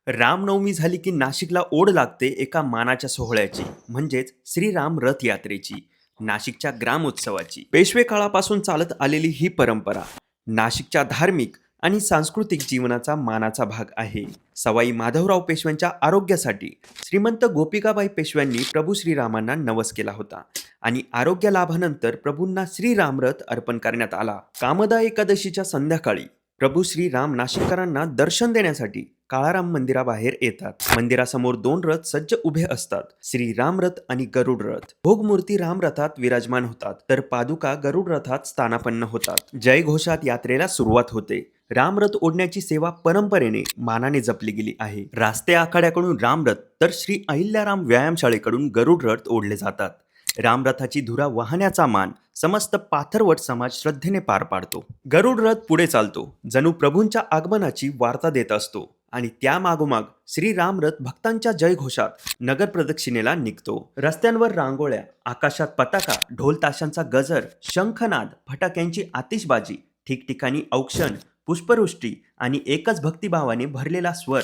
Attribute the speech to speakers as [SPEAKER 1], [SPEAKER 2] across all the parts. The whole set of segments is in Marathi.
[SPEAKER 1] रामनवमी झाली की नाशिकला ओढ लागते एका मानाच्या सोहळ्याची म्हणजेच श्रीराम रथ यात्रेची, नाशिकच्या ग्रामोत्सवाची. पेशवे काळापासून चालत आलेली ही परंपरा नाशिकच्या धार्मिक आणि सांस्कृतिक जीवनाचा मानाचा भाग आहे. सवाई माधवराव पेशव्यांच्या आरोग्यासाठी श्रीमंत गोपिकाबाई पेशव्यांनी प्रभू श्रीरामांना नवस केला होता आणि आरोग्य लाभानंतर प्रभूंना श्रीराम रथ अर्पण करण्यात आला. कामदा एकादशीच्या संध्याकाळी प्रभू श्रीराम नाशिककरांना दर्शन देण्यासाठी काळाराम मंदिराबाहेर येतात. मंदिरासमोर दोन रथ सज्ज उभे असतात, श्रीराम रथ आणि गरुड रथ. भोगमूर्ती राम रथात विराजमान होतात तर पादुका गरुड रथात स्थानापन्न होतात. जयघोषात यात्रेला सुरुवात होते. रामरथ ओढण्याची सेवा परंपरेने मानाने जपली गेली आहे. रास्ते आखाड्याकडून रामरथ तर श्री अहिल्याराम व्यायामशाळेकडून गरुड रथ ओढले जातात. रामरथाची धुरा वाहण्याचा मान समस्त पाथरवट समाज श्रद्धेने पार पाडतो. गरुड रथ पुढे चालतो, जणू प्रभूंच्या आगमनाची वार्ता देत असतो आणि त्या मागोमाग श्रीराम रथ भक्तांच्या जयघोषात नगर प्रदक्षिणेला निघतो. रस्त्यांवर रांगोळ्या, आकाशात पताका, ढोल ताशांचा गजर, शंखनाद, फटाक्यांची आतिषबाजी, ठिकठिकाणी औक्षण, पुष्पवृष्टी आणि एकच भक्तिभावाने भरलेला स्वर.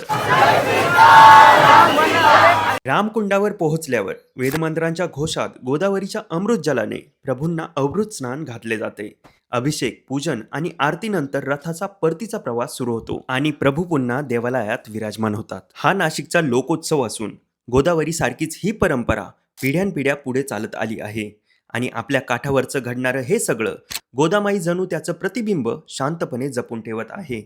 [SPEAKER 1] रामकुंडावर पोहोचल्यावर वेदमंत्रांच्या घोषात गोदावरीच्या अमृत जलाने प्रभूंना अमृत स्नान घातले जाते. अभिषेक, पूजन आणि आरतीनंतर रथाचा परतीचा प्रवास सुरू होतो आणि प्रभू पुन्हा देवालयात विराजमान होतात. हा नाशिकचा लोकोत्सव असून गोदावरी सारखीच ही परंपरा पिढ्यानपिढ्या पुढे चालत आली आहे आणि आपल्या काठावरचं घडणारं हे सगळं गोदामाई जणू त्याचं प्रतिबिंब शांतपणे जपून ठेवत आहे.